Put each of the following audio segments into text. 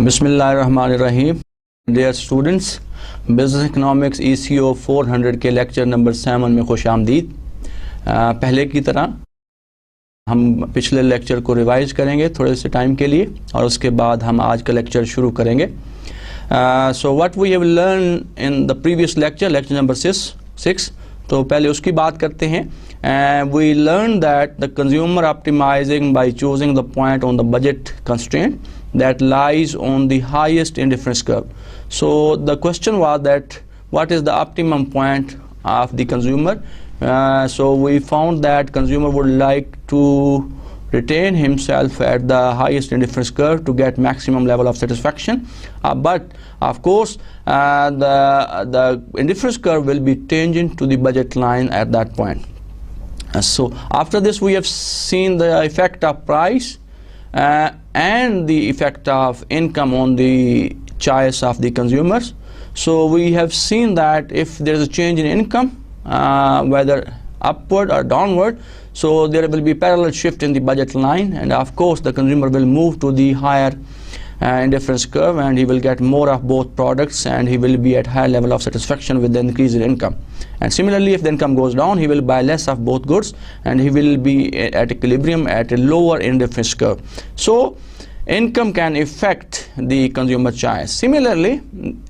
बिस्मिल्लाहिर्रहमानिर्रहीम। Dear students, business economics ECO 400 के lecture number 7 में खुश आमदीद। पहले की तरह हम पिछले लेक्चर को रिवाइज करेंगे थोड़े से टाइम के लिए और उसके बाद हम आज का लेक्चर शुरू करेंगे। So what we have learn in the previous lecture, lecture number 6, तो पहले उसकी बात करते हैं। We learn that the consumer optimizing by choosing the point on the budget constraint that lies on the highest indifference curve. So the question was that what is the optimum point of the consumer. So we found that consumer would like to retain himself at the highest indifference curve to get maximum level of satisfaction, but of course the indifference curve will be tangent to the budget line at that point. So after this we have seen the effect of price and the effect of income on the choice of the consumers. So we have seen that if there is a change in income, whether upward or downward, so there will be parallel shift in the budget line, and of course the consumer will move to the higher indifference curve and he will get more of both products and he will be at higher level of satisfaction with the increase in income. And similarly, if the income goes down, he will buy less of both goods and he will be at equilibrium at a lower indifference curve. So income can affect the consumer choice. Similarly,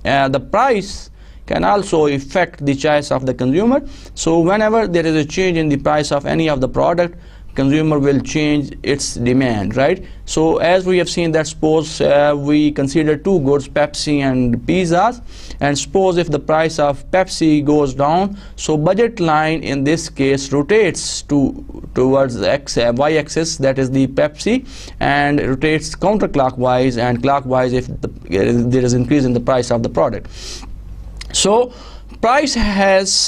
the price can also affect the choice of the consumer. So whenever there is a change in the price of any of the product, consumer will change its demand, right? So as we have seen that suppose we consider two goods, Pepsi and pizzas, and suppose if the price of Pepsi goes down, so budget line in this case rotates towards the y-axis, that is the Pepsi, and rotates counterclockwise and clockwise if there is increase in the price of the product. So price has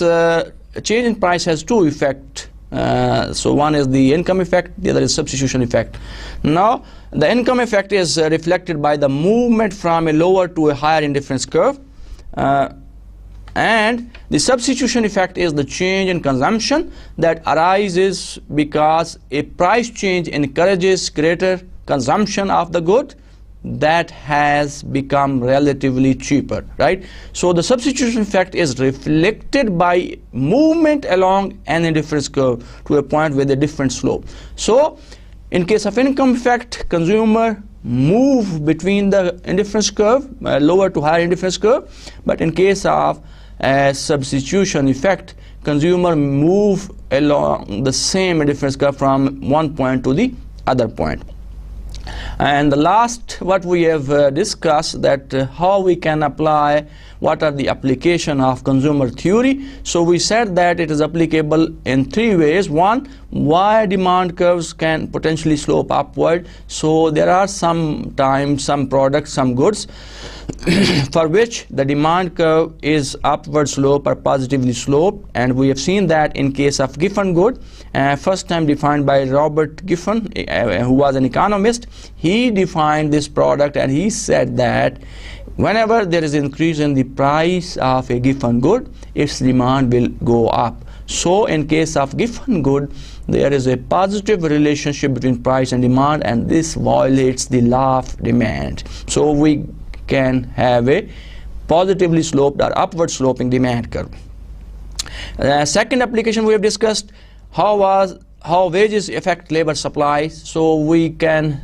change in price has two effects. So one is the income effect, the other is substitution effect. Now the income effect is reflected by the movement from a lower to a higher indifference curve, and the substitution effect is the change in consumption that arises because a price change encourages greater consumption of the good that has become relatively cheaper, right? So the substitution effect is reflected by movement along an indifference curve to a point with a different slope. So in case of income effect, consumer move between the indifference curve, lower to higher indifference curve, but in case of substitution effect, consumer move along the same indifference curve from one point to the other point. And the last what we have discussed that how we can apply, what are the application of consumer theory. So we said that it is applicable in three ways. One, why demand curves can potentially slope upward. So there are sometimes some products, some goods for which the demand curve is upward slope or positively sloped, and we have seen that in case of Giffen good, first time defined by Robert Giffen, who was an economist. He defined this product and he said that whenever there is increase in the price of a given good, its demand will go up. So in case of given good, there is a positive relationship between price and demand, and this violates the law of demand. So we can have a positively sloped or upward sloping demand curve. Second application we have discussed, how wages affect labor supply. So we can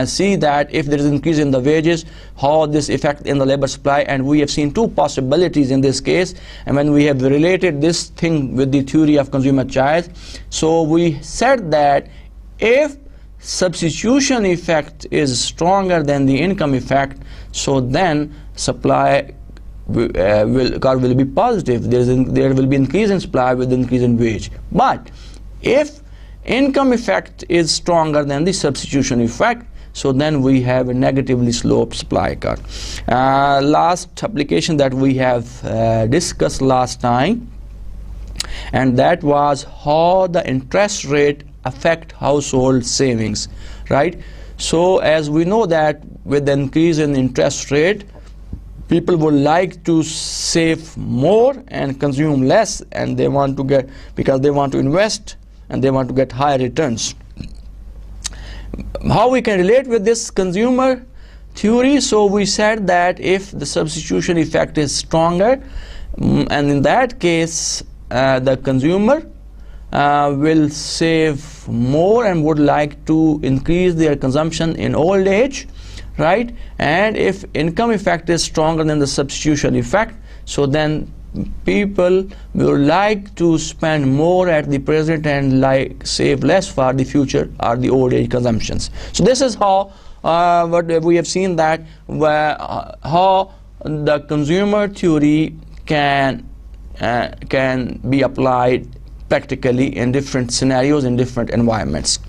see that if there is increase in the wages, how this affect in the labor supply, and we have seen two possibilities in this case. And when we have related this thing with the theory of consumer choice, so we said that if substitution effect is stronger than the income effect, so then supply curve will be positive. There will be increase in supply with increase in wage. But if income effect is stronger than the substitution effect, so then we have a negatively sloped supply curve. Last application that we have discussed last time, and that was how the interest rate affect household savings, right? So as we know that with the increase in interest rate, people would like to save more and consume less, and they want to get, because they want to invest and they want to get higher returns. How we can relate with this consumer theory? So we said that if the substitution effect is stronger, and in that case the consumer will save more and would like to increase their consumption in old age, right? And if income effect is stronger than the substitution effect, so then people will like to spend more at the present and like save less for the future or the old age consumptions. So this is how what we have seen, that how the consumer theory can be applied practically in different scenarios, in different environments.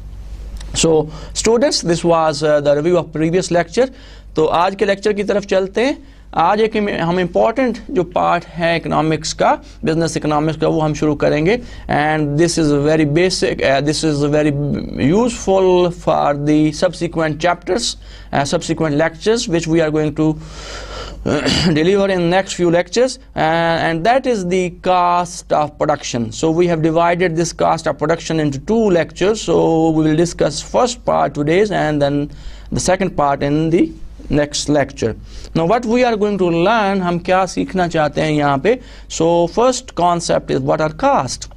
So students, this was the review of previous lecture. तो आज के lecture की तरफ चलते हैं. आज एक हम इम्पॉर्टेंट जो पार्ट है इकोनॉमिक्स का, बिजनेस इकोनॉमिक्स का, वो हम शुरू करेंगे. And this is very basic, this is very useful for the subsequent chapters, subsequent lectures which we are going to deliver in next few lectures, and that is the cost of production. So we have divided this cost of production into 2 lectures. So we will discuss first part today's and then the second part in the next lecture. Now what we are going to learn, हम क्या सीखना चाहते हैं यहाँ पे. So first concept is what are cost,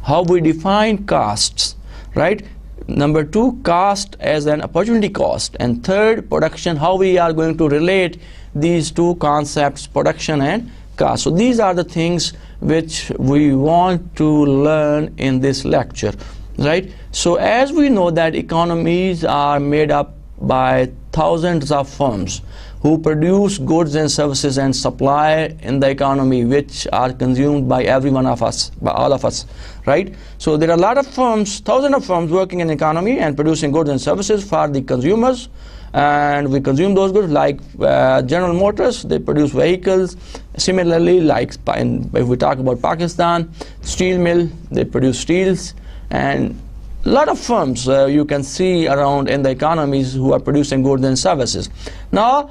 how we define costs, right? Number 2, cost as an opportunity cost, and third, production, how we are going to relate these 2 concepts, production and cost. So these are the things which we want to learn in this lecture, right? So as we know that economies are made up by thousands of firms who produce goods and services and supply in the economy, which are consumed by every one of us, by all of us, right? So there are a lot of firms, thousands of firms working in the economy and producing goods and services for the consumers, and we consume those goods. Like General Motors, they produce vehicles. Similarly, like if we talk about Pakistan, steel mill, they produce steels, and a lot of firms you can see around in the economies who are producing goods and services. Now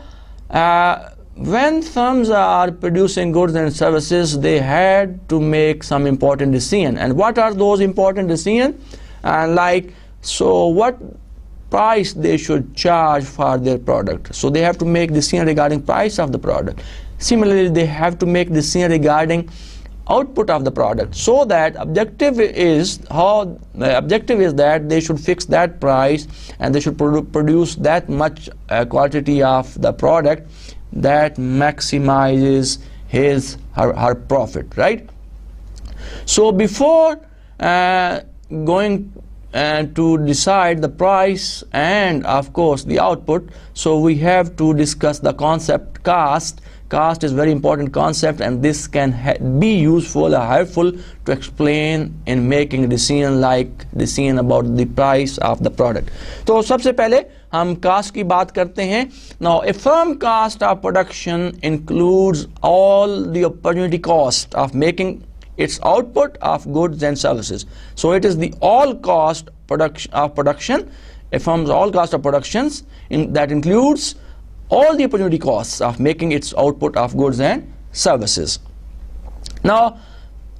when firms are producing goods and services, they had to make some important decisions. And what are those important decisions? Like, so what price they should charge for their product. So they have to make decision regarding price of the product. Similarly, they have to make decision regarding output of the product. So that objective is that they should fix that price and they should produce that much quantity of the product that maximizes her profit, right? So before going to decide the price and of course the output, so we have to discuss the concept cost. Cost is very important concept, and this can be useful or helpful to explain in making a decision, like decision about the price of the product. तो सबसे पहले हम cost की बात करते हैं. Now a firm cost of production includes all the opportunity cost of making its output of goods and services. So it is the all cost of production, a firm's all cost of productions that includes all the opportunity costs of making its output of goods and services. Now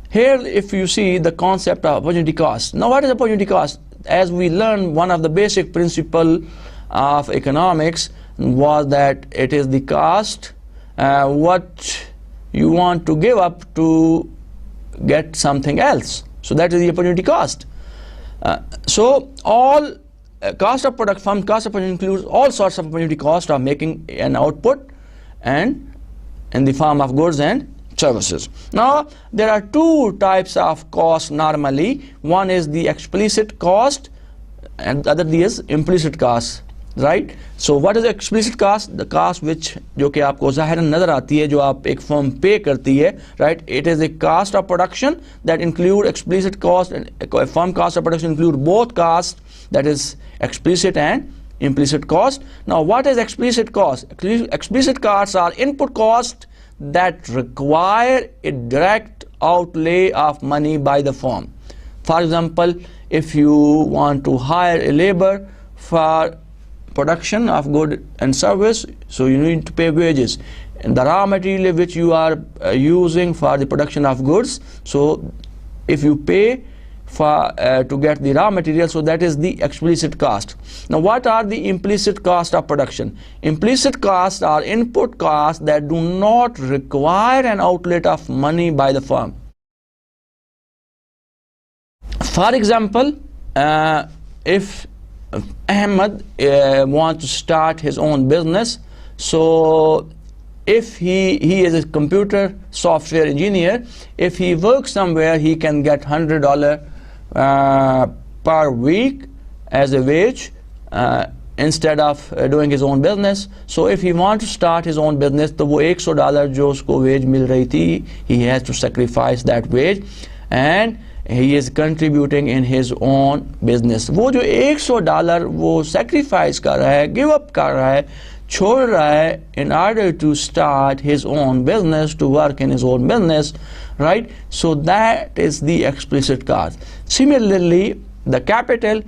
here if you see the concept of opportunity cost. Now what is opportunity cost? As we learned, one of the basic principle of economics was that it is the cost what you want to give up to get something else. So that is the opportunity cost. So all cost of product, firm cost of production includes all sorts of opportunity cost of making an output and in the form of goods and services. Now there are 2 types of cost normally. One is the explicit cost and the other is implicit cost, right? So what is the explicit cost? The cost which जो कि आपको ज़ाहिरन नज़र आती है, जो आप एक firm pay करती है, right? It is a cost of production that include explicit cost, and a firm cost of production include both costs, that is explicit and implicit cost. Now what is explicit cost? Explicit costs are input costs that require a direct outlay of money by the firm. For example, if you want to hire a labor for production of good and service, so you need to pay wages. And the raw material which you are using for the production of goods, so if you pay for to get the raw material, so that is the explicit cost. Now what are the implicit cost of production? Implicit costs are input costs that do not require an outlet of money by the firm. For example, if Ahmed wants to start his own business, so if he is a computer software engineer, if he works somewhere, he can get $100 per week as a wage instead of doing his own business. So if he wants to start his own business, तो वो $100 जो उसको wage मिल रही थी, he has to sacrifice that wage and he is contributing in his own business. वो जो $100 वो sacrifice कर रहा है, give up कर रहा है, छोड़ रहा है in order to start his own business, to work in his own business, right? So that is the explicit cost. Similarly, the capital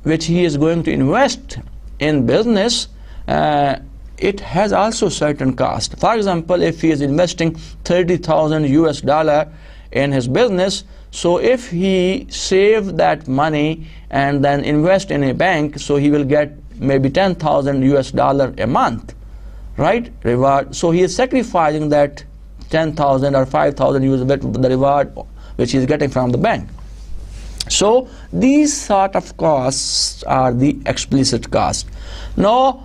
which he is going to invest in business, it has also certain cost. For example, if he is investing $30,000 in his business, so if he save that money and then invest in a bank, so he will get maybe $10,000 a month, right? Reward. So he is sacrificing that 10,000 or 5,000 the reward which he is getting from the bank. So these sort of costs are the explicit cost. Now,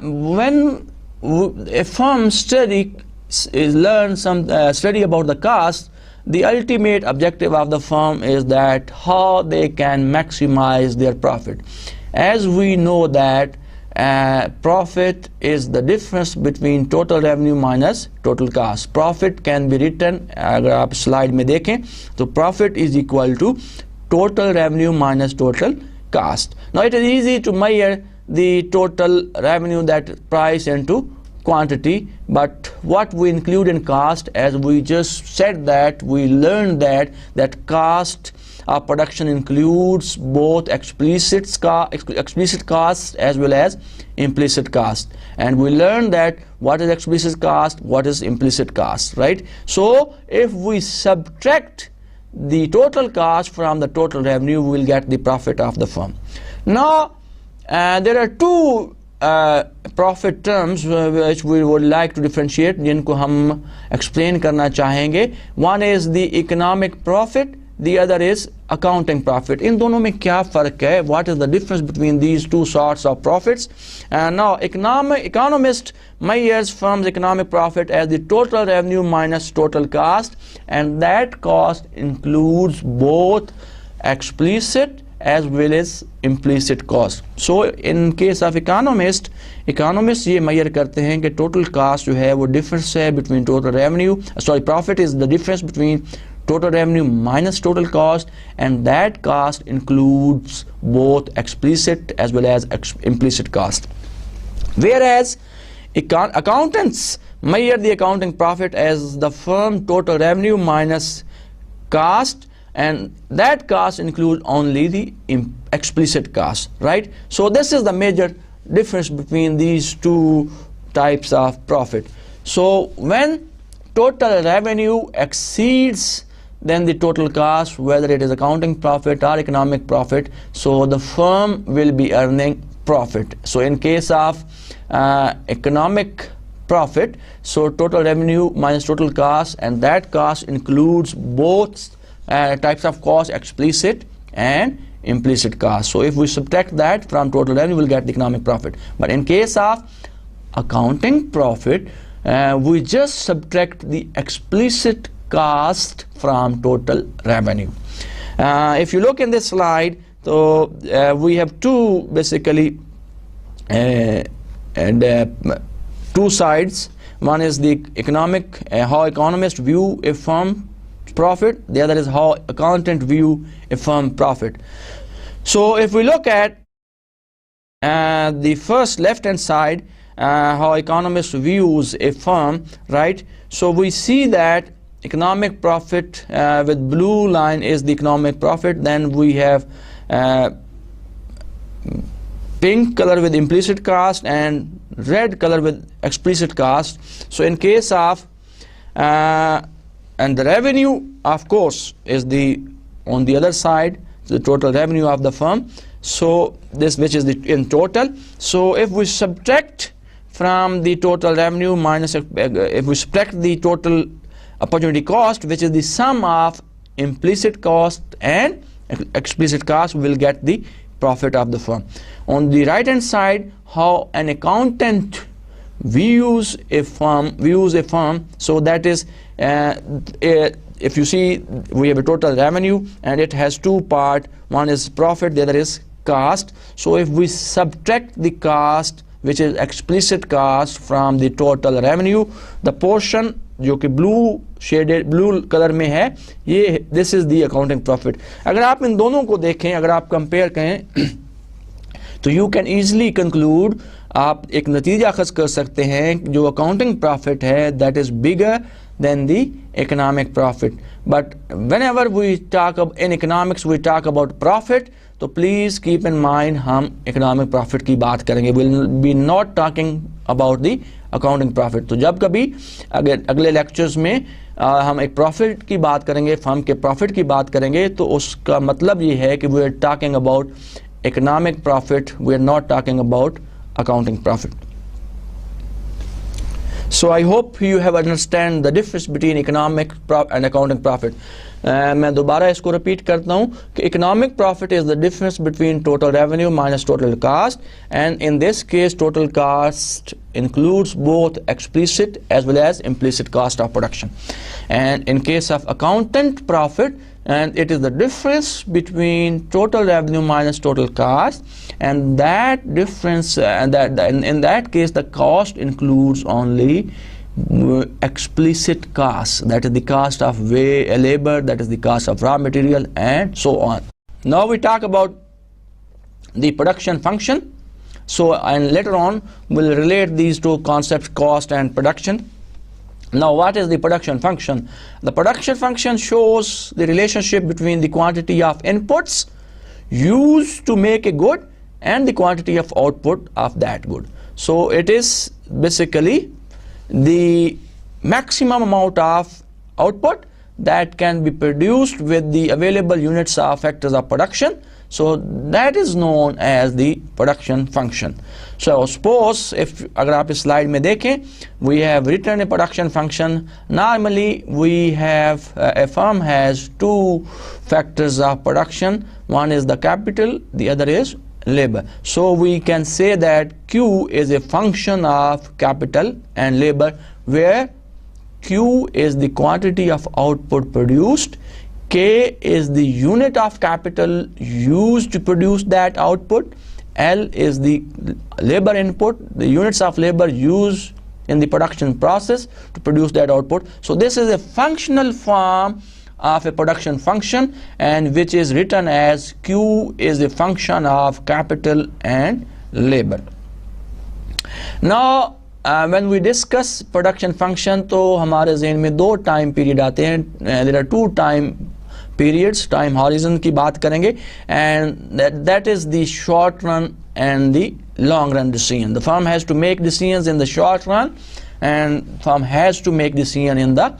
when a firm study about the cost, the ultimate objective of the firm is that how they can maximize their profit. As we know that profit is the difference between total revenue minus total cost. Profit can be written, अगर आप slide में देखें, तो profit is equal to total revenue minus total cost. Now it is easy to measure the total revenue, that price into quantity, but what we include in cost, as we just said that we learned that cost of production includes both explicit costs as well as implicit cost, and we learned that what is explicit cost, what is implicit cost, right? So if we subtract the total cost from the total revenue, we will get the profit of the firm. Now there are two profit terms which we would like to differentiate, जिनको हम explain करना चाहेंगे. One is the economic profit, the other is accounting profit. इन दोनों में क्या फ़र्क है? What is the difference between these two sorts of profits? And now economist measures firm's economic profit as the total revenue minus total cost, and that cost includes both explicit as well as implicit cost. So in case of economists ये measure करते हैं कि total cost जो है वो difference है between total revenue, profit is the difference between total revenue minus total cost, and that cost includes both explicit as well as implicit cost. Whereas accountants measure the accounting profit as the firm total revenue minus cost, and that cost includes only the explicit cost, right? So this is the major difference between these two types of profit. So when total revenue exceeds then the total cost, whether it is accounting profit or economic profit, so the firm will be earning profit. So in case of economic profit, so total revenue minus total cost, and that cost includes both types of cost, explicit and implicit cost. So if we subtract that from total revenue, we'll get the economic profit. But in case of accounting profit, we just subtract the explicit cost from total revenue. If you look in this slide, so we have two basically two sides. One is the economic, how economists view a firm profit, the other is how accountant view a firm profit. So if we look at the first left hand side, how economists views a firm, right? So we see that economic profit with blue line is the economic profit. Then we have pink color with implicit cost and red color with explicit cost. So in case of and the revenue, of course, is the on the other side, the total revenue of the firm. So this, which is the in total. So if we subtract from the total revenue minus, if we subtract the total opportunity cost, which is the sum of implicit cost and explicit cost, we will get the profit of the firm. On the right hand side, how an accountant views a firm, so that is if you see, we have a total revenue and it has two parts. One is profit, the other is cost. So if we subtract the cost, which is explicit cost, from the total revenue, the portion जो कि blue shaded blue colour में है, ये this is the accounting profit. अगर आप इन दोनों को देखें, अगर आप कंपेयर करें, तो यू कैन ईजिली कंक्लूड, आप एक नतीजा अखज़ कर सकते हैं, जो अकाउंटिंग प्रॉफिट है that is bigger than the economic profit. But whenever we talk in economics we talk about profit, तो प्लीज़ कीप इन माइंड हम इकोनॉमिक प्रॉफिट की बात करेंगे, will be not talking about the accounting profit. तो जब कभी अगर अगले लेक्चर्स में हम एक प्रॉफिट की बात करेंगे, फर्म के प्रॉफिट की बात करेंगे, तो उसका मतलब ये है कि we are talking about economic profit, we are not talking about accounting profit. So I hope you have understand the difference between economic and accounting profit. मैं दोबारा इसको रिपीट करता हूँ कि economic profit is the difference between total revenue minus total cost, and in this case total cost includes both explicit as well as implicit cost of production. And in case of accountant profit, and it is the difference between total revenue minus total cost, and that difference and in that case the cost includes only explicit cost, that is the cost of labor, that is the cost of raw material, and so on. Now we talk about the production function. So and later on we'll relate these two concepts, cost and production. Now what is the production function? The production function shows the relationship between the quantity of inputs used to make a good and the quantity of output of that good. So it is basically the maximum amount of output that can be produced with the available units of factors of production. So that is known as the production function. So suppose if अगर आप इस slide में देखें, we have written a production function. Normally we have a firm has two factors of production. One is the capital, the other is labor. So we can say that Q is a function of capital and labor, where Q is the quantity of output produced, K is the unit of capital used to produce that output, L is the labor input, the units of labor used in the production process to produce that output. So this is a functional form of a production function, and which is written as Q is a function of capital and labor. Now when we discuss production function, तो हमारे ज़हन में दो time period आते हैं. There are two time periods, time horizon की बात करेंगे, and that is the short run and the long run decision. The firm has to make decisions in the short run, and firm has to make decision in the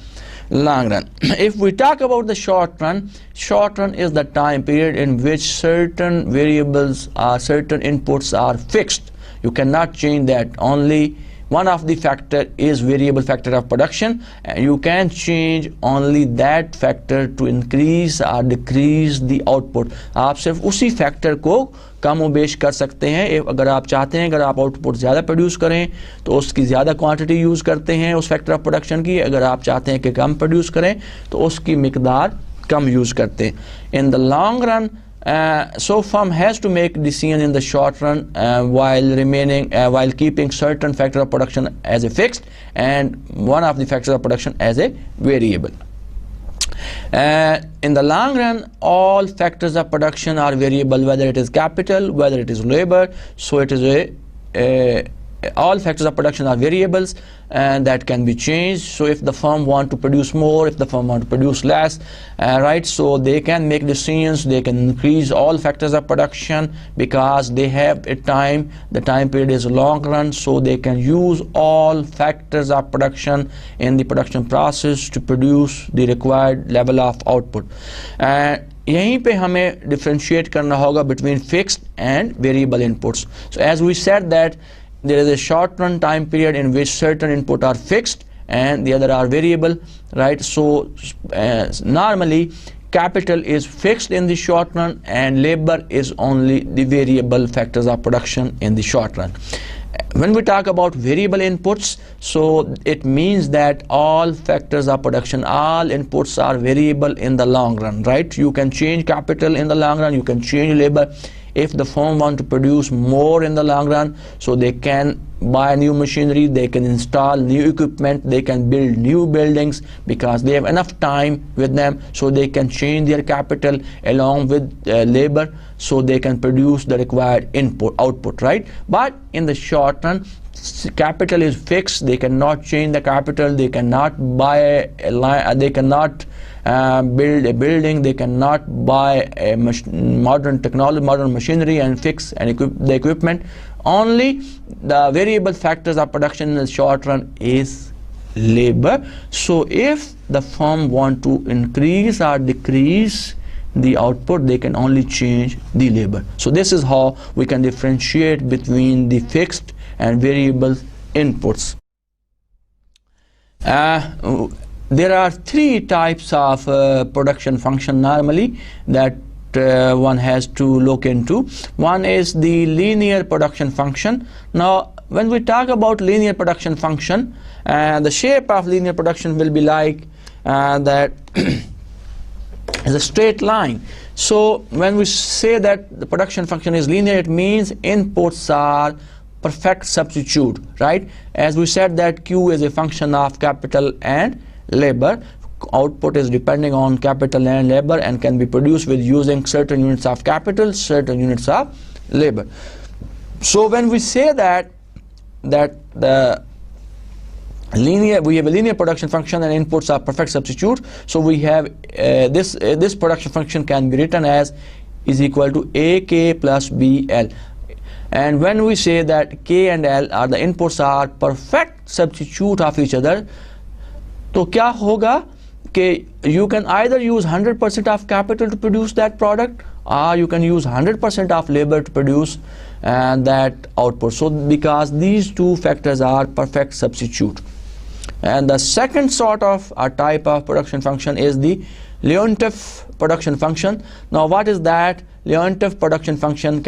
long run. If we talk about the short run is the time period in which certain variables or certain inputs are fixed. You cannot change that. Only one of the factor is variable factor of production, and you can change only that factor to increase or decrease the output. आप सिर्फ उसी factor को कम बेश कर सकते हैं. अगर आप चाहते हैं, अगर आप आउटपुट ज़्यादा प्रोड्यूस करें तो उसकी ज़्यादा क्वांटिटी यूज़ करते हैं उस फैक्टर ऑफ प्रोडक्शन की. अगर आप चाहते हैं कि कम प्रोड्यूस करें तो उसकी मिकदार कम यूज़ करते हैं. In the long run, so firm has to make decision in the short run while keeping certain factor of production as a fixed and one of the factors of production as a variable. In the long run, all factors of production are variable, whether it is capital, whether it is labor. So it is a all factors of production are variables and that can be changed. So if the firm want to produce more, if the firm want to produce less, right, so they can make decisions, they can increase all factors of production because they have a time, the time period is long run, so they can use all factors of production in the production process to produce the required level of output. यहीं पे हमें differentiate करना होगा between fixed and variable inputs. So as we said that there is a short run time period in which certain input are fixed and the other are variable, right? So normally capital is fixed in the short run and labor is only the variable factors of production in the short run. When we talk about variable inputs, so it means that all factors of production, all inputs are variable in the long run, right? You can change capital in the long run, you can change labor. If the firm want to produce more in the long run, so they can buy new machinery, they can install new equipment, they can build new buildings because they have enough time with them, so they can change their capital along with labor, so they can produce the required output, right? But in the short run, capital is fixed, they cannot change the capital, they cannot buy a line, they cannot build a building, they cannot buy a modern technology, modern machinery and fix and equip the equipment. Only the variable factors of production in the short run is labor. So if the firm want to increase or decrease the output, they can only change the labor. So this is how we can differentiate between the fixed and variable inputs. There are three types of production function normally that one has to look into. One is the linear production function. Now when we talk about linear production function, the shape of linear production will be like that is a straight line. So when we say that the production function is linear, it means inputs are perfect substitute, right? As we said that Q is a function of capital and labor. Output is depending on capital and labor and can be produced with using certain units of capital, certain units of labor. So when we say that the linear, we have a linear production function and inputs are perfect substitute, so we have this production function can be written as is equal to AK plus BL. And when we say that K and L are the inputs are perfect substitute of each other, तो क्या होगा कि you can either use 100% of capital to produce that product or you can use 100% of labor to produce that output. So because these two factors are perfect substitute. And the second sort of type of production function is the Leontief production function. Now what is that? Leontief production function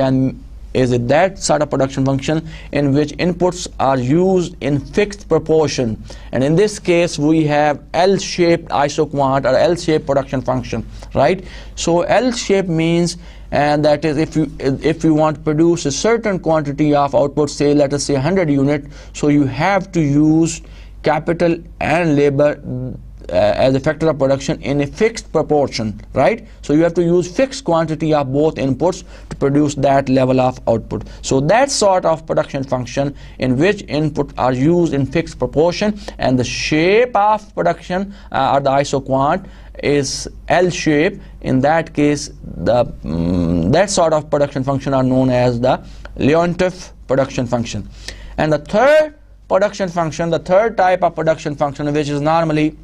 is that sort of production function in which inputs are used in fixed proportion, and in this case we have L-shaped isoquant or L-shaped production function, right? So L-shape means that is if you want to produce a certain quantity of output, say let us say 100 unit, so you have to use capital and labor as a factor of production in a fixed proportion, right? So you have to use fixed quantity of both inputs to produce that level of output. So that sort of production function in which input are used in fixed proportion and the shape of production or the isoquant is L shape. In that case, that sort of production function are known as the Leontief production function. And the third production function, the third type of production function which is normally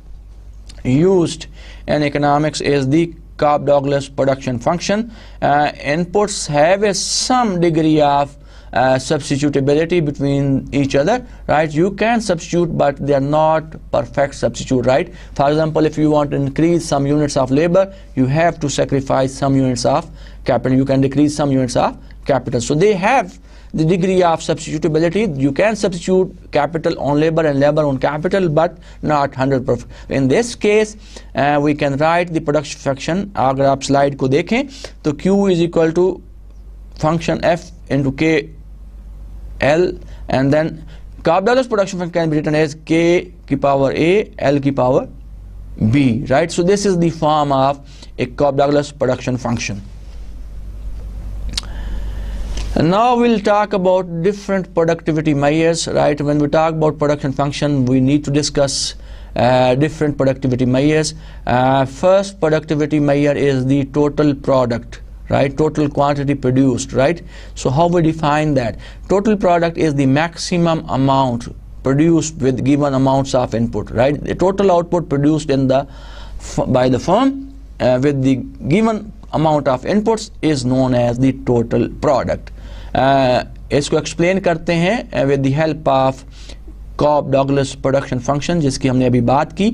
used in economics is the Cobb-Douglas production function. Inputs have some degree of substitutability between each other, right? You can substitute, but they are not perfect substitute, right? For example, if you want to increase some units of labor, you have to sacrifice some units of capital. You can decrease some units of capital. So they have the degree of substitutability. You can substitute capital on labor and labor on capital, but not 100%. In this case, we can write the production function. अगर आप slide को देखें तो Q is equal to function F into K L, and then Cobb-Douglas production function can be written as K की power A, L की power B, right? So this is the form of a Cobb-Douglas production function. And now we'll talk about different productivity measures, right? When we talk about production function, we need to discuss different productivity measures. First productivity measure is the total product, right? Total quantity produced, right? So how we define that? Total product is the maximum amount produced with given amounts of input, right? The total output produced in by the firm with the given amount of inputs is known as the total product. इसको explain करते हैं with the help of Cobb-Douglas production function, जिसकी हमने अभी बात की,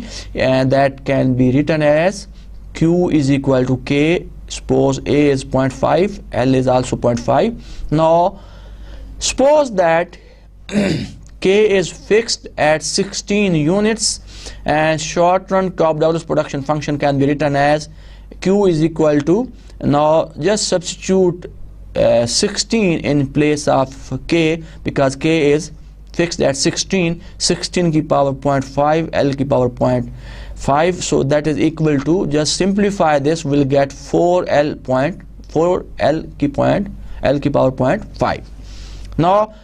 that can be written as Q is equal to K. Suppose A is 0.5, L is also 0.5. Now suppose that K is fixed at 16 units, and short run Cobb-Douglas production function can be written as Q is equal to, now just substitute 16 in place of K, because K is fixed at 16 की power 0.5, L की power 0.5, so that is equal to, just simplify this, we'll get 4L की power 0.5. Now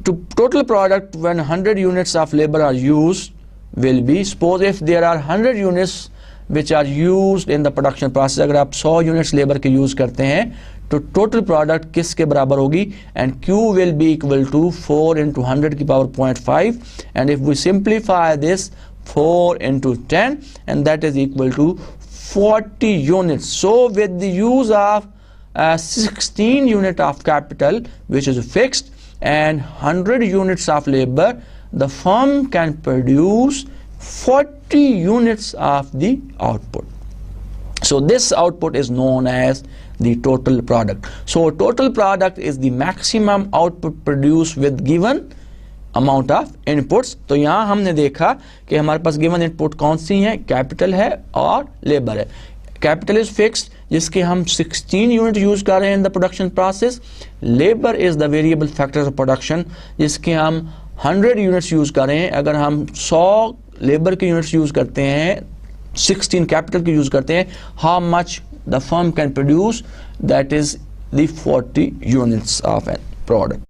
to total product when 100 units of labor are used will be, suppose if there are 100 units which are used in the production process, अगर आप 100 units labor के use करते हैं तो total product किसके बराबर होगी, and Q will be equal to 4 into 100 की power 0.5, and if we simplify this, 4 into 10, and that is equal to 40 units. So with the use of 16 unit of capital which is fixed and 100 units of labor, the firm can produce 40 units of the output. So this output is known as the total product. So total product is the maximum output produced with given amount of inputs. तो यहाँ हमने देखा कि हमारे पास given input कौन सी है, capital है और लेबर है. कैपिटल इज फिक्स्ड जिसके हम 16 यूनिट यूज कर रहे हैं in the production process. Labour is the variable factor of production जिसके हम 100 यूनिट्स यूज कर रहे हैं. अगर हम 100 लेबर के यूनिट्स यूज करते हैं, 16 कैपिटल के यूज करते हैं, how much the firm can produce, that is the 40 units of an product.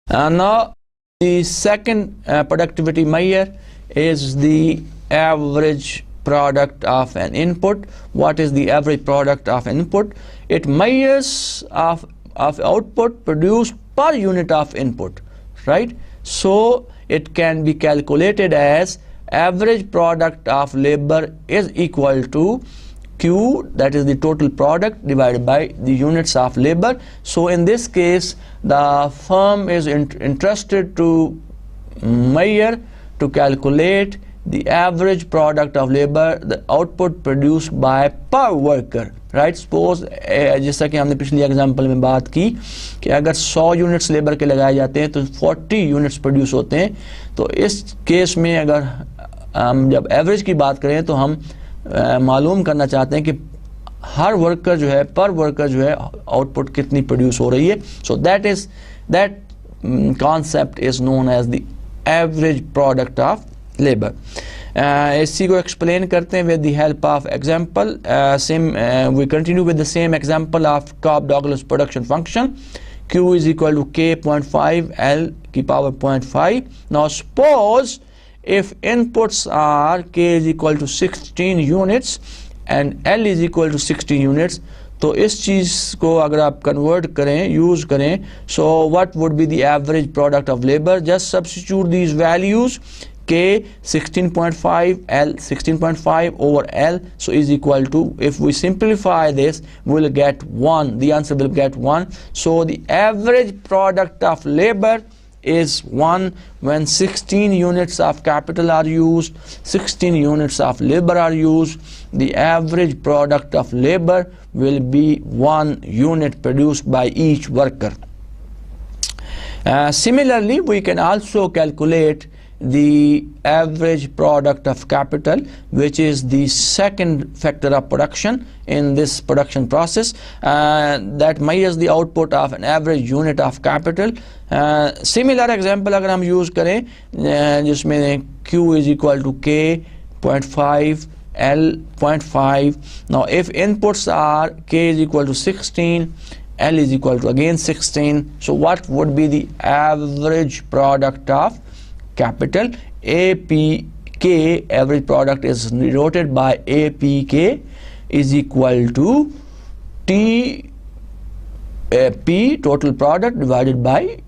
Now the second productivity measure is the average product of an input. What is the average product of an input? It measures of output produced per unit of input, right? So it can be calculated as average product of labor is equal to Q, that is the total product, divided by the units of labor. So in this case the firm is interested to measure, to calculate the average product of labor, the output produced by per worker, right? Suppose जैसा कि हमने पिछली example में बात की कि अगर 100 units labour के लगाए जाते हैं तो 40 यूनिट्स प्रोड्यूस होते हैं. तो इस केस में अगर हम जब एवरेज की बात करें तो हम मालूम करना चाहते हैं कि हर वर्कर जो है, पर वर्कर जो है आउटपुट कितनी प्रोड्यूस हो रही है. So that concept is known as the average product of labour. इसी को एक्सप्लेन करते हैं with the help of example. We continue with the same example of Cobb-Douglas production function. Q is equal to K 0.5, L की power 0.5. Now suppose if inputs are K is equal to 16 units and L is equal to 60 units, तो इस चीज़ को अगर आप convert करें, use करें, so what would be the average product of labor? Just substitute these values, K 16.5, L 16.5 over L, so is equal to, if we simplify this, we'll get 1. The answer will get 1. So the average product of labor is 1 when 16 units of capital are used, 16 units of labor are used. The average product of labor will be 1 unit produced by each worker. Similarly, we can also calculate the average product of capital, which is the second factor of production in this production process, that measures the output of an average unit of capital. Similar example अगर हम use करें जिसमें Q is equal to K 0.5, L 0.5. Now if inputs are K is equal to 16, L is equal to again 16. So what would be the average product of capital? APK, average product is denoted by APK is equal to T P, total product, divided by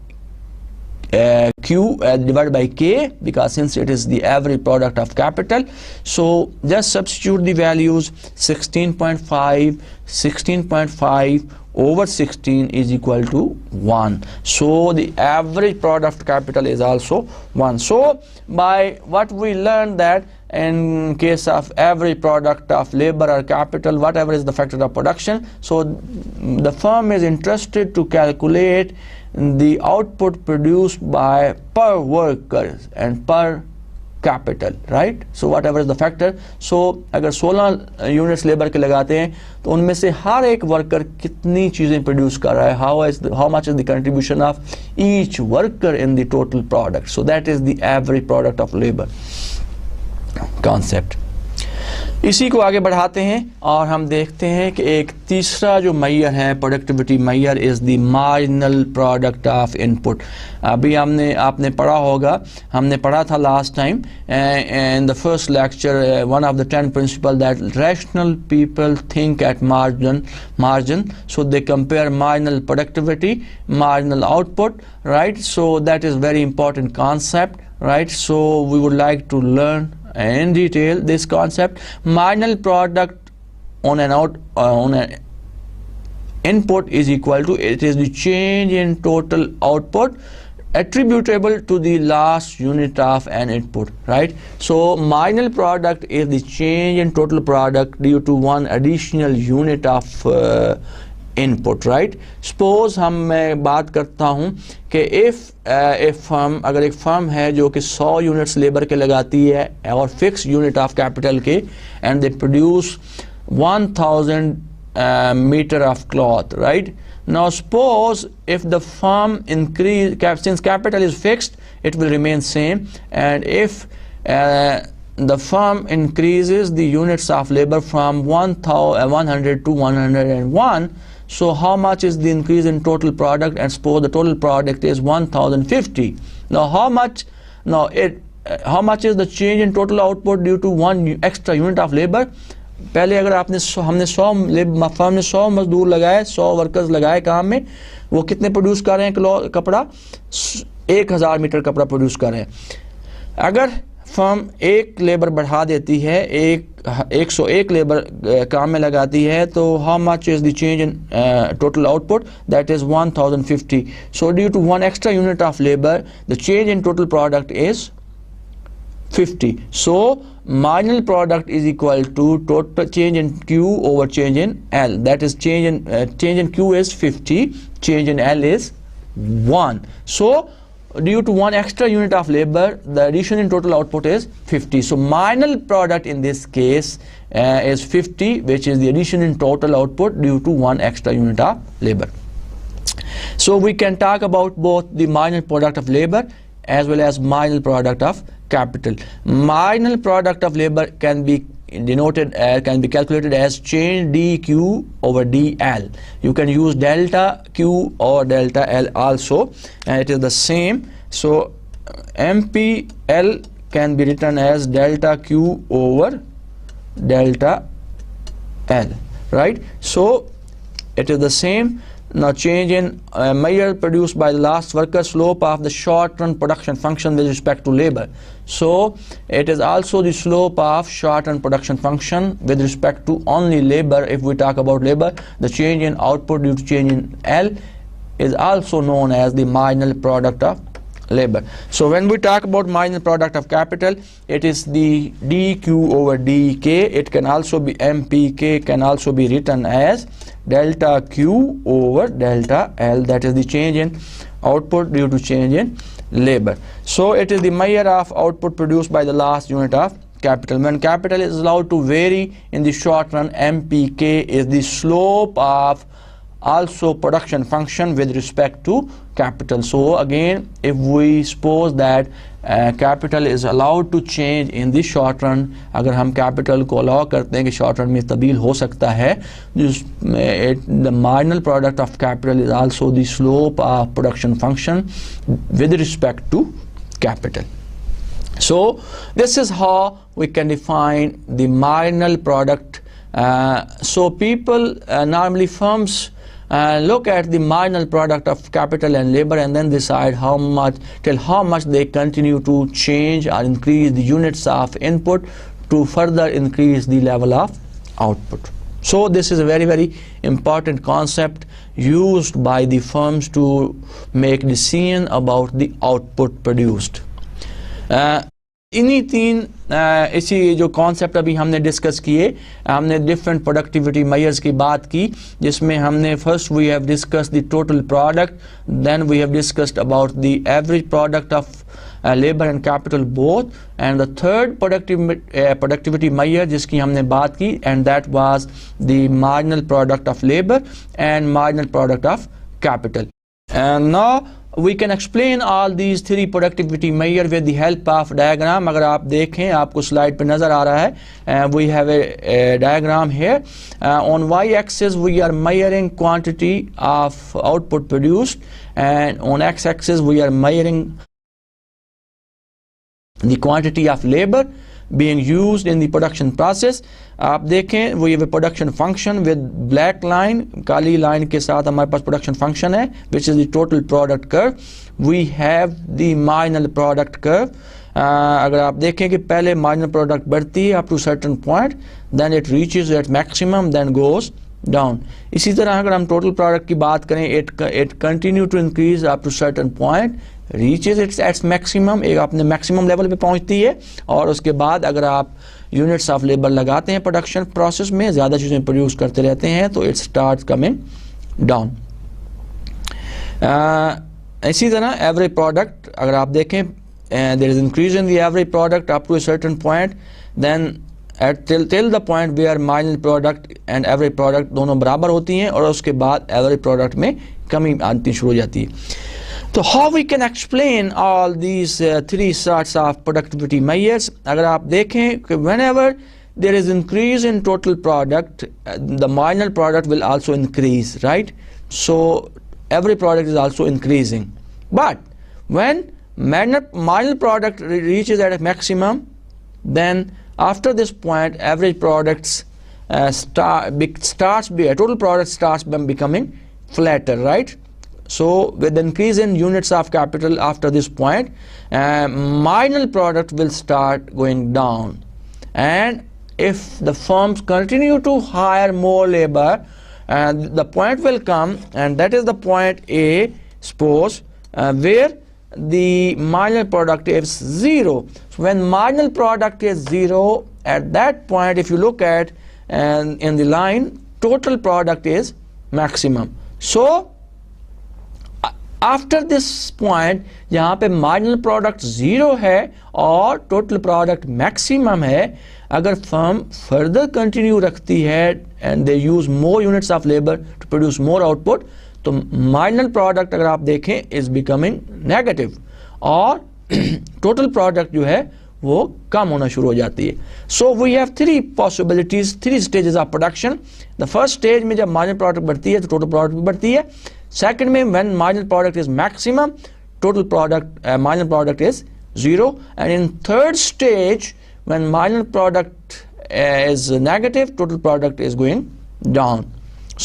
Q divided by K, because since it is the average product of capital. So just substitute the values. 16.5 over 16 is equal to 1. So the average product of capital is also 1. So by what we learned, that in case of average product of labor or capital, whatever is the factor of production, so the firm is interested to calculate the output produced by per worker and per capital, right? So whatever is the factor. So अगर 16 units labour के लगाते हैं तो उनमें से हर एक worker कितनी चीज़ें प्रोड्यूस कर रहा है, how much is the contribution of each worker in the total product. So that is the average product of labor concept. इसी को आगे बढ़ाते हैं और हम देखते हैं कि एक तीसरा जो मैयर है productivity measure is the marginal product of input. अभी आपने पढ़ा होगा, हमने पढ़ा था last time in the first lecture, one of the 10 principle that rational people think at margin, so they compare marginal productivity, marginal output, right. So that is very important concept, right? So we would like to learn in detail this concept. Marginal product on an input is equal to, it is the change in total output attributable to the last unit of an input, right? So marginal product is the change in total product due to one additional unit of input, right. Suppose मैं बात करता हूँ कि अगर एक firm है जो कि 100 यूनिट्स लेबर के लगाती है और फिक्स यूनिट ऑफ कैपिटल के, and they produce 1000 metre of cloth, right. Now suppose if the firm increase, since capital is fixed, it will remain same, and if the firm increases the units of labor from 100 to 101, so how much is the increase in total product? And suppose the total product is 1050. Now how much is the change in total output due to one extra unit of labor? पहले अगर हमने 100 firm ने 100 मजदूर लगाए, 100 workers लगाए काम में, वो कितने प्रोड्यूस कर रहे हैं कपड़ा? 1000 मीटर कपड़ा प्रोड्यूस कर रहे हैं. अगर फर्म एक लेबर बढ़ा देती है, 101 लेबर काम में लगाती है, तो how much is the change in total output? That is 1050. So due to one extra unit of labour the change in total product is 50. So marginal product is equal to total change in Q over change in L. That is change in Q is 50, change in L is 1. So due to one extra unit of labor, the addition in total output is 50. So marginal product in this case is 50, which is the addition in total output due to one extra unit of labor. So we can talk about both the marginal product of labor as well as marginal product of capital. Marginal product of labor can be denoted can be calculated as change dQ over dL. You can use delta Q or delta L also, and it is the same. So MPL can be written as delta Q over delta L, right? So it is the same. Now change in measure produced by the last worker, slope of the short run production function with respect to labor. So it is also the slope of short run production function with respect to only labor. If we talk about labor, the change in output due to change in L is also known as the marginal product of labor. So when we talk about marginal product of capital, it is the dQ over dK. It can also be MPK, can also be written as delta Q over delta L. That is the change in output due to change in labor. So it is the measure of output produced by the last unit of capital. When capital is allowed to vary in the short run, MPK is the slope of also production function with respect to capital. So again, if we suppose that capital is allowed to change in the short run, अगर हम capital को allow करते हैं कि short run में तब्दील हो सकता है, the marginal product of capital is also the slope of production function with respect to capital. So this is how we can define the marginal product. So people normally firms look at the marginal product of capital and labor and then decide how much they continue to change or increase the units of input to further increase the level of output. So this is a very, very important concept used by the firms to make decision about the output produced. इन्हीं तीन इसी जो concept अभी हमने discuss किए, हमने different productivity measures की बात की, जिसमें हमने first we have discussed the total product, then we have discussed about the average product of labour and capital both, and the third productivity measure जिसकी हमने बात की, and that was the marginal product of labour and marginal product of capital. And now we can explain all these three productivity measure with the help of diagram. अगर आप देखें, आपको slide पे नज़र आ रहा है, we have a diagram here. On y-axis we are measuring quantity of output produced, and on x-axis we are measuring the quantity of labor being used in the production process. आप देखें, we have a production function with black line, Kali line के साथ हमारे पास production function है, which is the total product curve. We have the marginal product curve. अगर आप देखें कि पहले marginal product बढ़ती है up to certain point, then it reaches at maximum, then goes down. इसी तरह अगर हम total product की बात करें, it continue to increase up to certain point, reaches its maximum, एक अपने maximum level पे पहुंचती है, और उसके बाद अगर आप यूनिट्स ऑफ लेबर लगाते हैं प्रोडक्शन प्रोसेस में, ज़्यादा चीज़ें प्रोड्यूस करते रहते हैं, तो इट स्टार्ट कमिंग डाउन. इसी तरह एवरेज प्रोडक्ट अगर आप देखें, there is increase in the average product up to a certain point, then till the point where marginal product and average product दोनों बराबर होती हैं, और उसके बाद एवरेज प्रोडक्ट में कमी आनी शुरू हो जाती है. तो how we can explain all these three sorts of productivity measures? अगर आप देखें कि whenever there is increase in total product, the marginal product will also increase, right? So every product is also increasing. But when marginal product reaches at a maximum, then after this point average products total product starts becoming flatter, right? So with the increase in units of capital after this point, marginal product will start going down, and if the firms continue to hire more labor, the point will come, and that is the point A, suppose, where the marginal product is 0. So when marginal product is 0, at that point, if you look at in the line, total product is maximum. So after this point जहाँ पे marginal product 0 है और total product maximum है, अगर firm further continue रखती है and they use more units of labour to produce more output, तो marginal product अगर आप देखें इज बिकमिंग नेगेटिव, और टोटल प्रोडक्ट जो है वो कम होना शुरू हो जाती है. So we have three possibilities, three stages of production. The first stage में जब मार्जिनल प्रोडक्ट बढ़ती है तो टोटल प्रोडक्ट भी बढ़ती है. Second में when marginal product is maximum, total product marginal product is 0, and in third stage when marginal product is negative, total product is going down.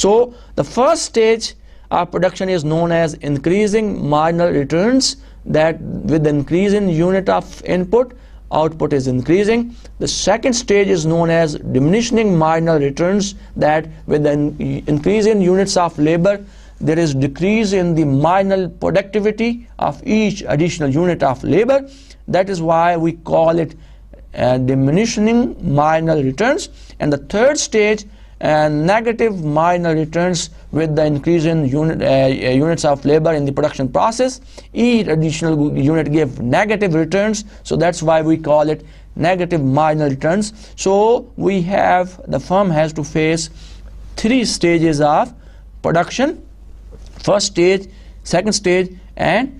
So the first stage of production is known as increasing marginal returns, that with the increase in unit of input, output is increasing. The second stage is known as diminishing marginal returns, that with the increase in units of labor, there is decrease in the marginal productivity of each additional unit of labor. That is why we call it diminishing marginal returns. And the third stage, negative marginal returns with the increase in units of labor in the production process. Each additional unit give negative returns, so that's why we call it negative marginal returns. So we have, the firm has to face three stages of production, first stage, second stage and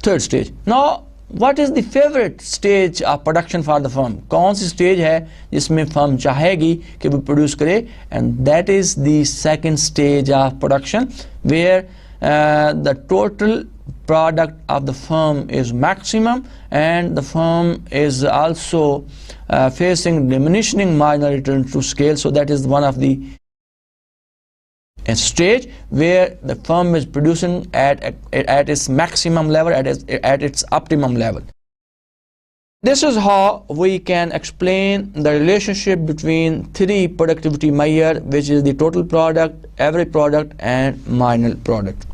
third stage. Now what is the favorite stage of production for the firm? कौन सी stage है जिसमें firm चाहेगी कि वो produce करे? And that is the second stage of production, where the total product of the firm is maximum and the firm is also facing diminishing marginal return to scale. So that is one of the stage where the firm is producing at its maximum level, at its optimum level. This is how we can explain the relationship between three productivity measures, which is the total product, average product and marginal product.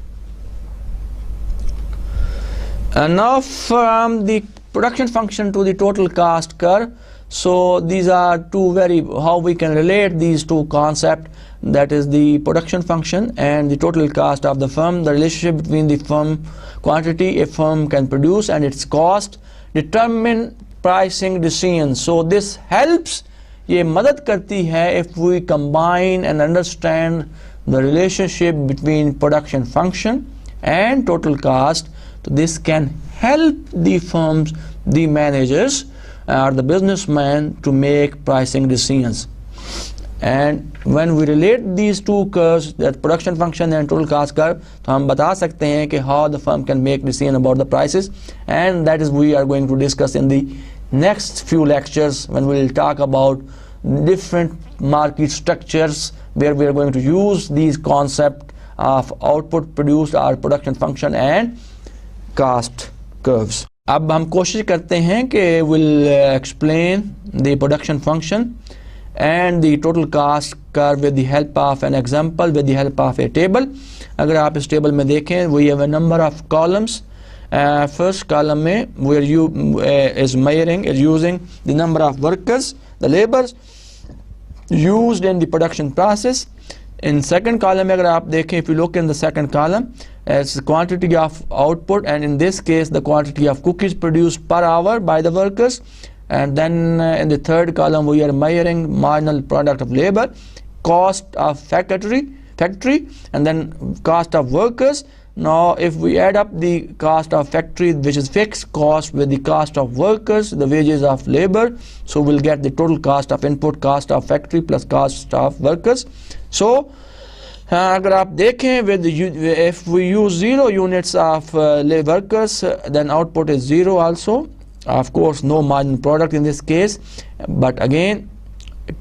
And now from the production function to the total cost curve. So these are two how we can relate these two concepts, that is the production function and the total cost of the firm, the relationship between the firm quantity a firm can produce and its cost determine pricing decisions. So this helps, ये मदद करती है if we combine and understand the relationship between production function and total cost. So this can help the firms, the managers or the businessman to make pricing decisions. And when we relate these two curves, that production function and total cost curve, तो हम बता सकते हैं कि how the firm can make decision about the prices, and that is we are going to discuss in the next few lectures when we will talk about different market structures, where we are going to use these concepts of output produced or production function and cost curves. अब हम कोशिश करते हैं कि we'll explain the production function and the total cost curve with the help of an example, with the help of a table. अगर आप इस table में देखें, we have a number of columns. First column में where you is using the number of workers, the labors used in the production process. In second column में अगर आप देखें, if you look in the second column, it's the quantity of output, and in this case the quantity of cookies produced per hour by the workers. And then in the third column we are measuring marginal product of labor, cost of factory, and then cost of workers. Now if we add up the cost of factory, which is fixed cost, with the cost of workers, the wages of labor, so we'll get the total cost of input, cost of factory plus cost of workers. So अगर आप देखें, if we use 0 units of workers, then output is 0 also. Of course no marginal product in this case, but again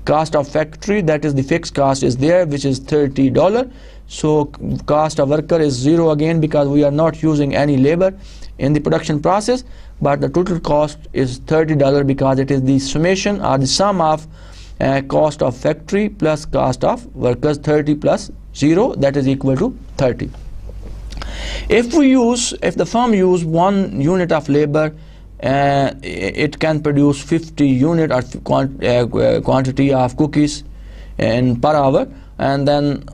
cost of factory, that is the fixed cost, is there, which is $30. So cost of worker is 0 again, because we are not using any labor in the production process, but the total cost is $30 because it is the summation or the sum of cost of factory plus cost of workers. 30 plus 0, that is equal to 30. If the firm use 1 unit of labor, it can produce 50 unit or quantity of cookies per hour. And then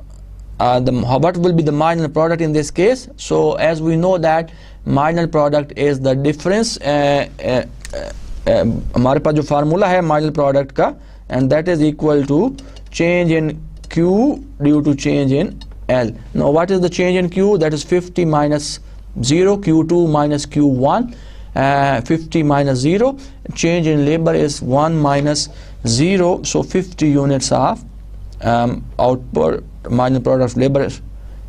what will be the marginal product in this case? So as we know that marginal product is the difference, हमारे पास जो formula है marginal product का, and that is equal to change in Q due to change in L. Now what is the change in Q? That is 50 minus 0, Q2 minus Q1, 50 minus 0. Change in labor is 1 minus 0, so 50 units of output, marginal product of labor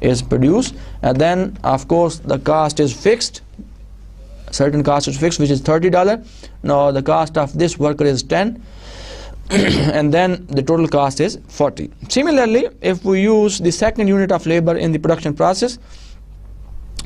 is produced. And then of course the cost is fixed, certain cost is fixed, which is $30. Now the cost of this worker is 10 and then the total cost is 40. Similarly, if we use the second unit of labor in the production process,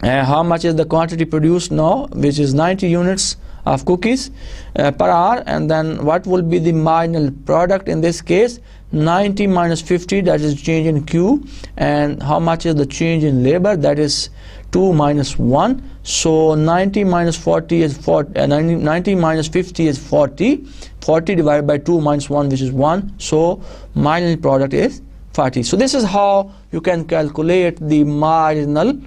how much is the quantity produced now, which is 90 units of cookies per hour, and then what will be the marginal product in this case? 90 minus 50, that is change in Q, and how much is the change in labor? That is 2 minus 1. So 90 minus 40 is 40, 90 minus 50 is 40. 40 divided by 2 minus 1, which is 1. So marginal product is 40. So this is how you can calculate the marginal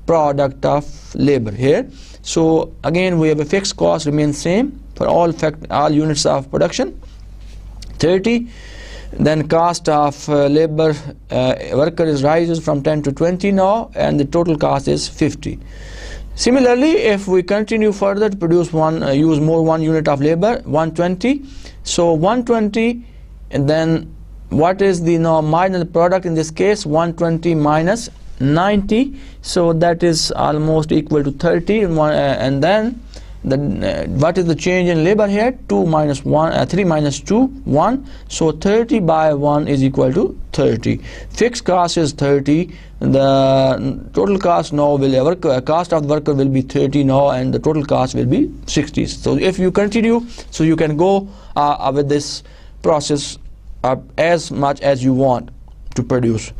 product of labor here. So again we have a fixed cost remains same for all units of production, 30 Then cost of labor worker is rises from 10 to 20 now, and the total cost is 50. Similarly, if we continue further to produce use more 1 unit of labor, 120. So 120, and then what is the now marginal product in this case? 120 minus 90, so that is almost equal to 30, and then what is the change in labor here? 2 minus 1, 3 minus 2, 1. So 30 by 1 is equal to 30. Fixed cost is 30. The total cost now will cost of the worker will be 30 now, and the total cost will be 60. So if you continue, so you can go with this process as much as you want to produce.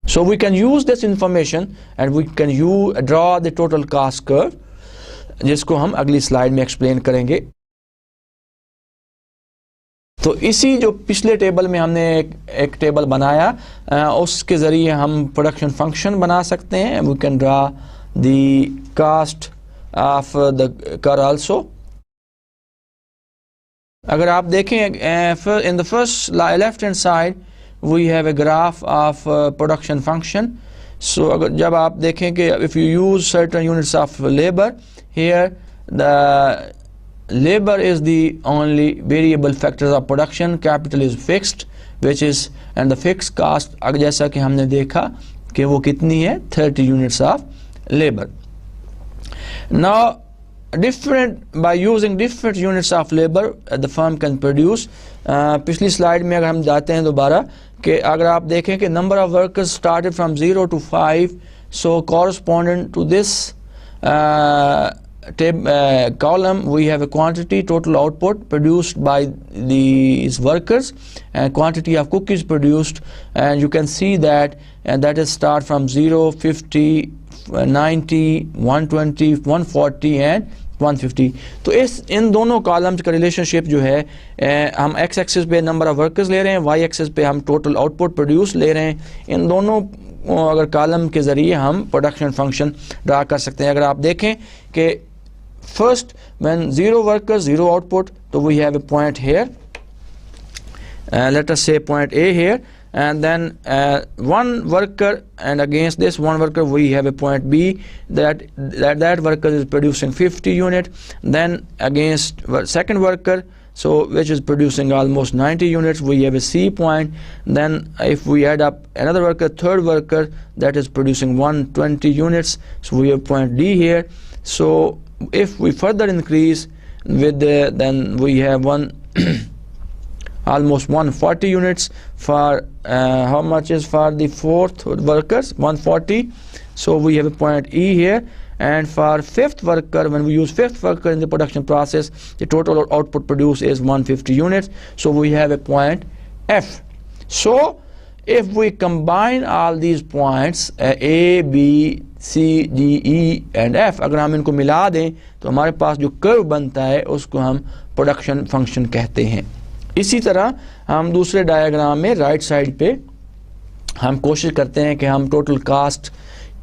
So we can use this information and we can draw the total cost curve, जिसको हम अगली slide में explain करेंगे. तो इसी जो पिछले table में हमने एक टेबल बनाया, उसके ज़रिए हम प्रोडक्शन फंक्शन बना सकते हैं. We can draw the cost of the curve also. अगर आप देखें in the first left hand side we have a graph of production function. So अगर जब आप देखें कि if you use certain units of labour, here the labor is the only variable factors of production. Capital is fixed, which is, and the fixed cost जैसा कि हमने देखा कि वो कितनी है, 30 units of labor. Now by using different units of labor the firm can produce. पिछली slide में अगर हम जाते हैं दोबारा कि अगर आप देखें कि number of workers started from 0 to 5, so corresponding to this column we have a quantity, total output produced by these workers, and quantity of cookies produced, and you can see that, and that is start from 0, 50, 90, 120, 140 and 150. तो इन दोनों columns का relationship जो है, हम x axis पे number of workers ले रहे हैं, वाई एक्सिस पे हम टोटल आउटपुट प्रोड्यूस ले रहे हैं. इन दोनों अगर कॉलम के ज़रिए हम प्रोडक्शन फंक्शन ड्रा कर सकते हैं. अगर आप देखें कि फर्स्ट व्हेन 0 वर्कर्स 0 आउटपुट, तो we have a point here, let us say point A here, and then 1 worker, and against this 1 worker we have a point B, that worker is producing 50 unit. Then against second worker, so which is producing almost 90 units, we have a C point. Then if we add up another worker, third worker, that is producing 120 units, so we have point D here. So if we further increase with then we have almost 140 units for how much is for the fourth workers, 140. So we have a point E here, and for fifth worker, when we use fifth worker in the production process, the total output produced is 150 units. So we have a point F. So if we combine all these points A, B, C, D, E and F, अगर हम इनको मिला दें तो हमारे पास जो curve बनता है उसको हम प्रोडक्शन फंक्शन कहते हैं. इसी तरह हम दूसरे डायग्राम में राइट साइड पे हम कोशिश करते हैं कि हम टोटल कास्ट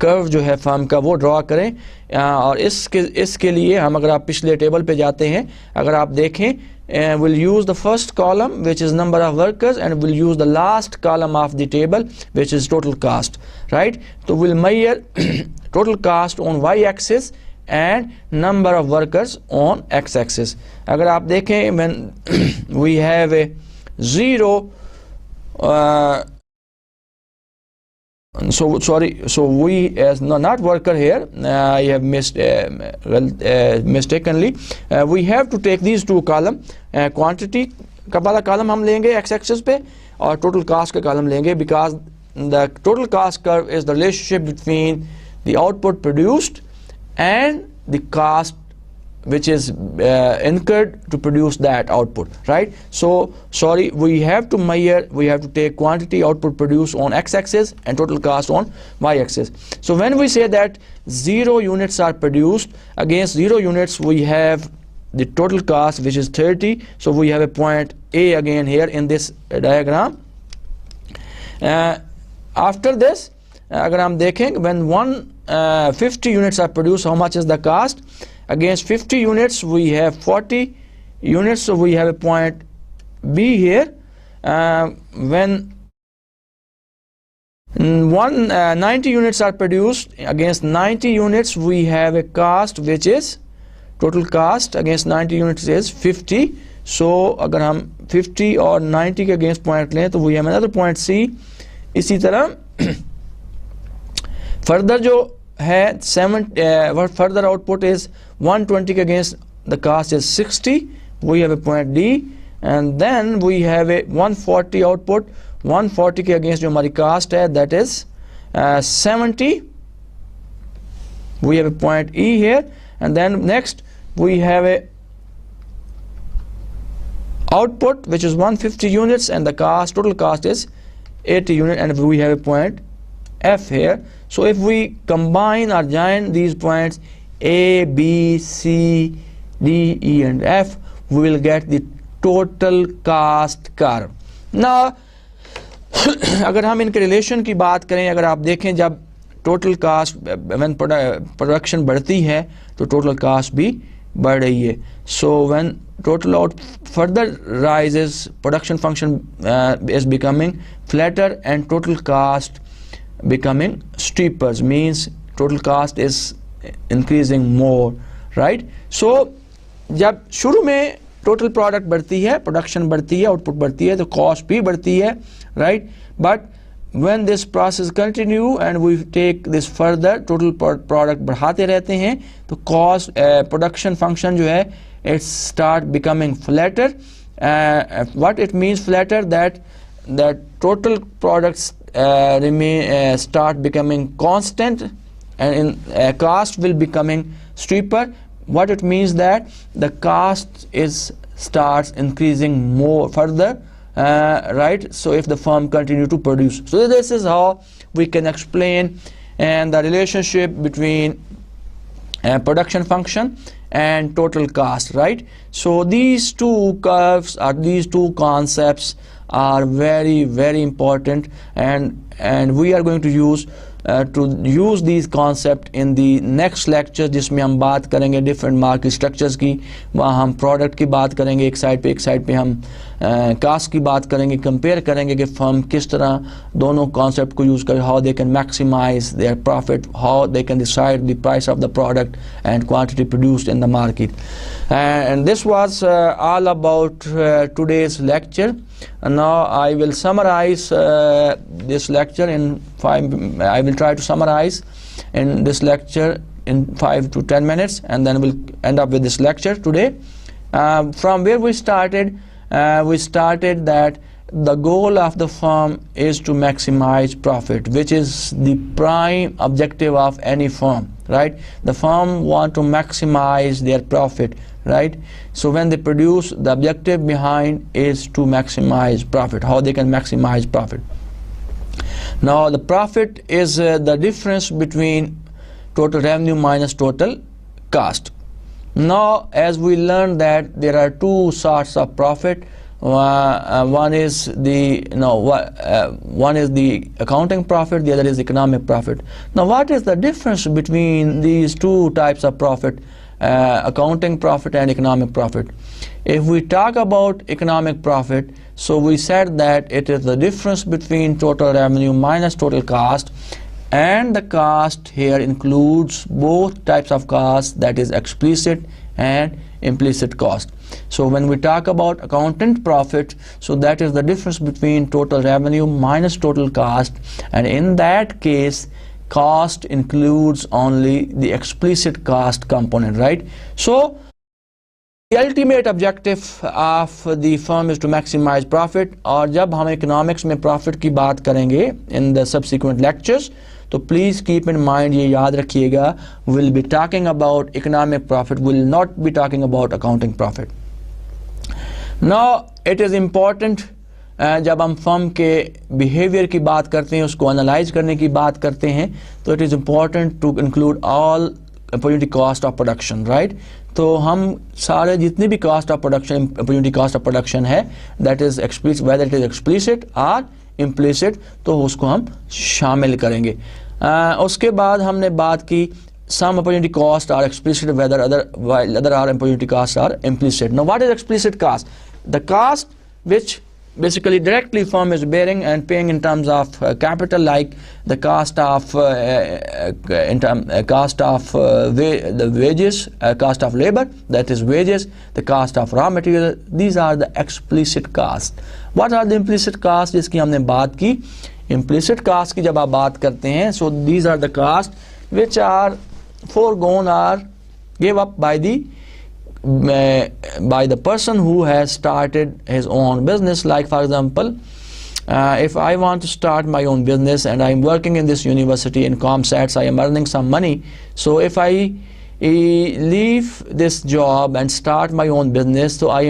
कर्व जो है फर्म का वो ड्रा करें, और इसके लिए हम अगर आप पिछले टेबल पे जाते हैं, अगर आप देखें we'll use the first column which is number of workers, and we'll use the last column of the table which is total cost, right? So we'll measure total cost on y axis and number of workers on x axis. अगर आप देखें when we have a 0 so we as not worker here, I have mistakenly, we have to take these two column, quantity का वाला column हम लेंगे x axis पे और total cost का column लेंगे, because the total cost curve is the relationship between the output produced and the cost which is incurred to produce that output, right? So sorry, we have to measure, we have to take quantity output produced on x axis and total cost on y axis. So when we say that 0 units are produced, against 0 units we have the total cost which is 30. So we have a point A again here in this diagram. After this, अगर हम देखें when 50 units are produced, how much is the cost? Against 50 units we have 40 units, so we have a point B here, when 90 units are produced, against 90 units we have a cost which is total cost against 90 units is 50. So अगर हम 50 और 90 के against point लें तो we have another point C. इसी तरह further जो है further output is 120 के against the cost is 60, we have a point D. And then we have a 140 output, 140 के अगेंस्ट जो हमारी कास्ट है that is 70, we have a point E here. And then next we have a output which is 150 units and the cost, total cost is 80 units, and we have a point F here. So if we combine or join these points A, B, C, D, E and F, we will get the total cost curve. Now अगर हम इनके relation की बात करें, अगर आप देखें जब टोटल कास्ट व्हेन प्रोडक्शन बढ़ती है तो टोटल कास्ट भी बढ़ रही है. So when total out further rises, production function is becoming flatter and total cost becoming steeper, means total cost is increasing more, right? So जब शुरू में टोटल प्रोडक्ट बढ़ती है, प्रोडक्शन बढ़ती है, आउटपुट बढ़ती है तो कॉस्ट भी बढ़ती है, right? But when this process continue and we take this further, total product बढ़ाते रहते हैं तो cost production function जो है it start becoming flatter. What it means flatter, that total products start becoming constant and in cost will becoming steeper. What it means that the cost starts increasing more further, right? So if the firm continue to produce, so this is how we can explain and the relationship between production function and total cost, right? So these two curves or these two concepts are very, very important, and we are going to use these concepts in the next lecture, जिसमें हम बात करेंगे different market structures की. वहाँ हम product की बात करेंगे एक साइड पे हम cost की बात करेंगे, compare करेंगे कि firm किस तरह दोनों concept को use कर, how they can maximize their profit, how they can decide the price of the product and quantity produced in the market. And this was all about today's lecture. And now I will summarize this lecture in 5. I will try to summarize in this lecture in 5 to 10 minutes, and then we'll end up with this lecture today. From where we started that the goal of the firm is to maximize profit, which is the prime objective of any firm, right? The firm want to maximize their profit, right? So when they produce, the objective behind is to maximize profit, how they can maximize profit. Now the profit is the difference between total revenue minus total cost. Now as we learned that there are two sorts of profit. One is the accounting profit, the other is economic profit. Now what is the difference between these two types of profit, accounting profit and economic profit? If we talk about economic profit, so we said that it is the difference between total revenue minus total cost, and the cost here includes both types of costs, that is explicit and implicit cost. So when we talk about accountant profit, so that is the difference between total revenue minus total cost, and in that case cost includes only the explicit cost component, right? So the ultimate objective of the firm is to maximize profit. और जब हम economics में profit की बात करेंगे in the subsequent lectures, तो please keep in mind, ये याद रखिएगा, we'll be talking about economic profit, will not be talking about accounting profit. Now it is important, जब हम फर्म के बिहेवियर की बात करते हैं, उसको एनालाइज करने की बात करते हैं, तो it is important to include all opportunity cost of production, right? तो हम सारे जितने भी cost of production, opportunity cost of production है, that is explicit, whether it is explicit और इम्प्लिसिट, तो उसको हम शामिल करेंगे. उसके बाद हमने बात की some opportunity cost are explicit whether other are opportunity costs are implicit. Now what is explicit cost? The cost which basically directly firm is bearing and paying in terms of capital, like the cost of the wages, cost of labor, that is wages, the cost of raw material. These are the explicit cost. What are the implicit cost जिसकी हमने बात की? Implicit cost की जब आप बात करते हैं, so these are the cost which are foregone or gave up by the person who has started his own business. Like for example, if I want to start my own business and I am working in this university in ComStats, I am earning some money. So if I leave this job and start my own business, so I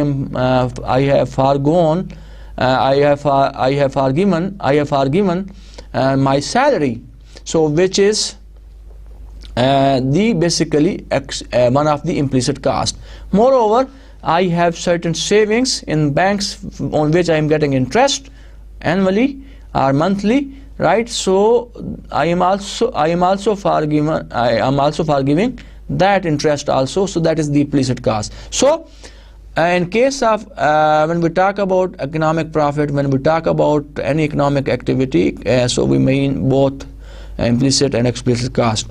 have forgiven my salary, so which is basically one of the implicit cost. Moreover, I have certain savings in banks on which I am getting interest annually or monthly, right? So I am also forgiving that interest also. So that is the implicit cost. So in case of when we talk about economic profit, when we talk about any economic activity, so we mean both implicit and explicit cost.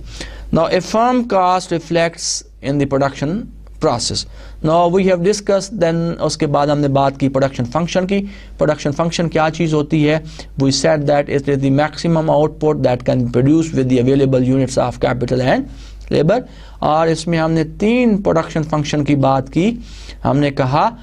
Now a firm cost reflects in the production process. Now we have discussed, then उसके बाद हमने बात की production function की. Production function क्या चीज़ होती है? We said that it is the maximum output that can be produced with the available units of capital and labor. और इसमें हमने 3 production function की बात की. हमने कहा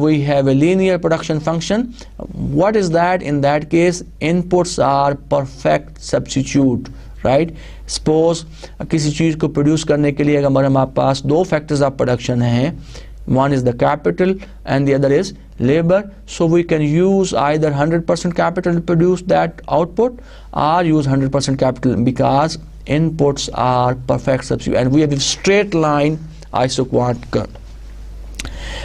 we have a linear production function. What is that? In that case, inputs are perfect substitute, right? Suppose किसी चीज़ को produce करने के लिए अगर हमारे पास 2 factors of production हैं, one is the capital and the other is labor, so we can use either 100% capital to produce that output or use 100% capital, because inputs are perfect substitute, and we have a straight line isoquant curve.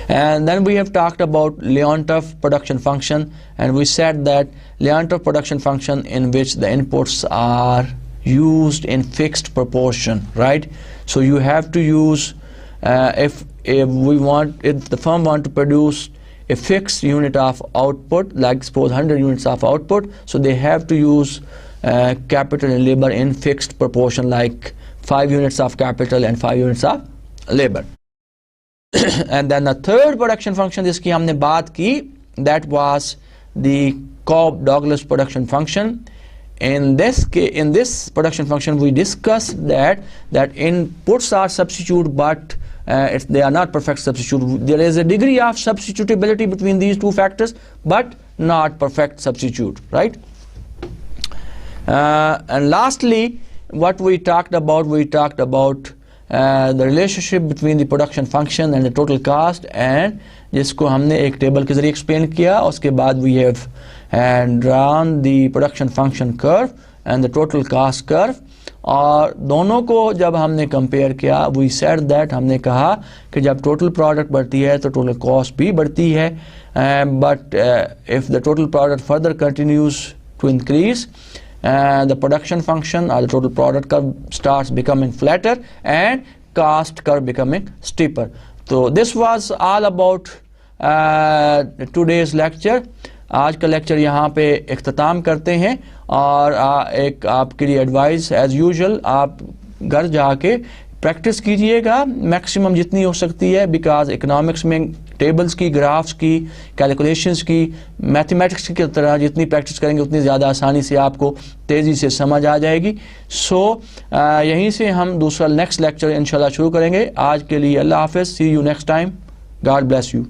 And then we have talked about Leontief production function, and we said that Leontief production function in which the inputs are used in fixed proportion, right? So you have to use if the firm want to produce a fixed unit of output, like suppose 100 units of output, so they have to use capital and labor in fixed proportion, like 5 units of capital and 5 units of labor. And then the third production function जिसकी हमने बात की, that was the Cobb-Douglas production function. In this production function we discussed that inputs are substitute, but they are not perfect substitute. There is a degree of substitutability between these 2 factors, but not perfect substitute, right? And lastly, what we talked about the relationship between the production function and the total cost, and जिसको हमने एक table के जरिए explain किया. उसके बाद we have drawn the production function curve and the total cost curve, और दोनों को जब हमने कंपेयर किया, we said that हमने कहा कि जब total product बढ़ती है तो total cost भी बढ़ती है, but if the total product further continues to increase, the production function or the total product curve starts becoming flatter and cost curve becoming steeper. So this was all about today's lecture. आज का lecture यहाँ पे इख्तिताम करते हैं, और एक आपके लिए एडवाइस एज यूजुअल, आप घर जाके प्रैक्टिस कीजिएगा मैक्सिमम जितनी हो सकती है, बिकॉज इकोनॉमिक्स में टेबल्स की, ग्राफ्स की, कैलकुलेशंस की, मैथमेटिक्स की तरह जितनी प्रैक्टिस करेंगे उतनी ज़्यादा आसानी से आपको तेज़ी से समझ आ जाएगी. सो यहीं से हम दूसरा नेक्स्ट लेक्चर इंशाल्लाह शुरू करेंगे. आज के लिए अल्लाह हाफ़िज़. See you next time. God bless you.